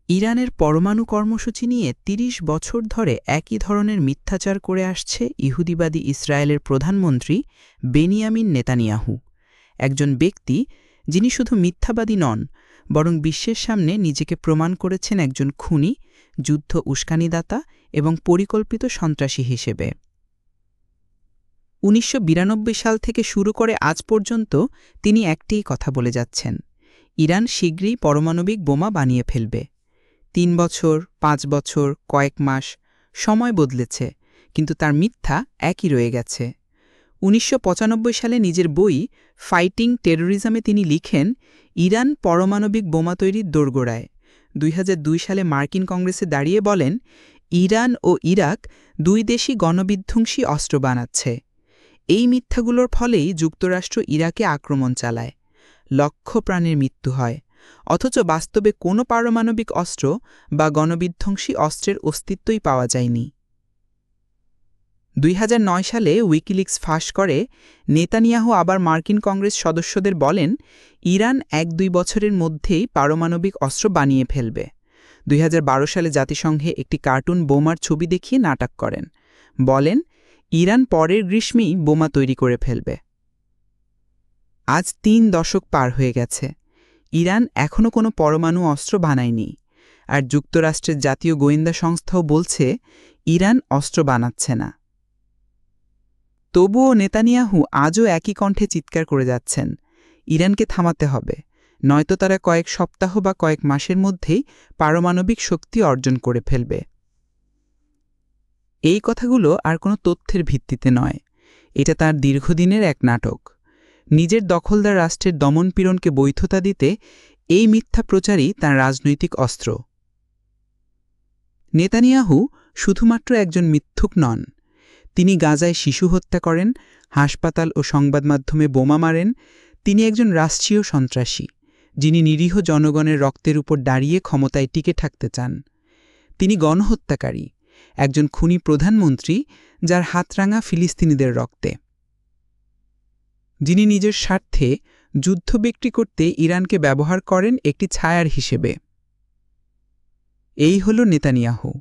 ইরানের পরমাণু কর্মসূচি নিয়ে ৩০ বছর ধরে একই ধরনের মিথ্যাচার করে আসছে ইহুদিবাদী ইসরায়েলের প্রধানমন্ত্রী বেনিয়ামিন নেতানিয়াহু, একজন ব্যক্তি যিনি শুধু মিথ্যাবাদী নন, বরং বিশ্বের সামনে নিজেকে প্রমাণ করেছেন একজন খুনি, যুদ্ধ উস্কানিদাতা এবং পরিকল্পিত সন্ত্রাসী হিসেবে। ১৯৯২ সাল থেকে শুরু করে আজ পর্যন্ত তিনি একটিই কথা বলে যাচ্ছেন: ইরান শীঘ্রই পারমাণবিক বোমা বানিয়ে ফেলবে। ৩ বছর, ৫ বছর, কয়েক মাস সময় বদলেছে, কিন্তু তার মিথ্যা একই রয়ে গেছে। ১৯৯৫ সালে নিজের বই ফাইটিং টেরোরিজমে তিনি লিখেন, ইরান পারমাণবিক বোমা তৈরির দোরগোড়ায়। ২০০২ সালে মার্কিন কংগ্রেসে দাঁড়িয়ে বলেন, ইরান ও ইরাক দুই দেশই গণবিধ্বংসী অস্ত্র বানাচ্ছে। এই মিথ্যাগুলোর ফলেই যুক্তরাষ্ট্র ইরাকে আক্রমণ চালায়, লক্ষ প্রাণের মৃত্যু হয়, অথচ বাস্তবে কোনো পারমাণবিক অস্ত্র বা গণবিধ্বংসী অস্ত্রের অস্তিত্বই পাওয়া যায়নি। ২০০৯ সালে উইকিলিক্স ফাঁস করে নেতানিয়াহু আবার মার্কিন কংগ্রেস সদস্যদের বলেন, ইরান ১-২ বছরের মধ্যেই পারমাণবিক অস্ত্র বানিয়ে ফেলবে। ২০১২ সালে জাতিসংঘে একটি কার্টুন বোমার ছবি দেখিয়ে নাটক করেন, বলেন ইরান পরের গ্রীষ্মেই বোমা তৈরি করে ফেলবে। আজ ৩ দশক পার হয়ে গেছে, ইরান এখনও কোনো পরমাণু অস্ত্র বানায়নি, আর যুক্তরাষ্ট্রের জাতীয় গোয়েন্দা সংস্থাও বলছে ইরান অস্ত্র বানাচ্ছে না। তবুও নেতানিয়াহু আজও একই কণ্ঠে চিৎকার করে যাচ্ছেন, ইরানকে থামাতে হবে, নয়তো তারা কয়েক সপ্তাহ বা কয়েক মাসের মধ্যেই পারমাণবিক শক্তি অর্জন করে ফেলবে। এই কথাগুলো আর কোনো তথ্যের ভিত্তিতে নয়, এটা তার দীর্ঘদিনের এক নাটক। নিজের দখলদার রাষ্ট্রের দমনপীড়নকে বৈধতা দিতে এই মিথ্যা প্রচারই তাঁর রাজনৈতিক অস্ত্র। নেতানিয়াহু শুধুমাত্র একজন মিথ্যুক নন, তিনি গাজায় শিশু হত্যা করেন, হাসপাতাল ও সংবাদ মাধ্যমে বোমা মারেন। তিনি একজন রাষ্ট্রীয় সন্ত্রাসী, যিনি নিরীহ জনগণের রক্তের উপর দাঁড়িয়ে ক্ষমতায় টিকে থাকতে চান। তিনি গণহত্যাকারী, একজন খুনি প্রধানমন্ত্রী যার হাত রাঙা ফিলিস্তিনিদের রক্তে, যিনি নিজের স্বার্থে যুদ্ধ বিক্রি করতে ইরানকে ব্যবহার করেন একটি ছায়ার হিসেবে। এই হল নেতানিয়াহু,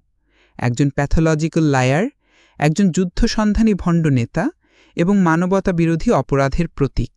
একজন প্যাথোলজিক্যাল লায়ার, একজন যুদ্ধসন্ধানী ভণ্ড নেতা এবং মানবতা বিরোধী অপরাধের প্রতীক।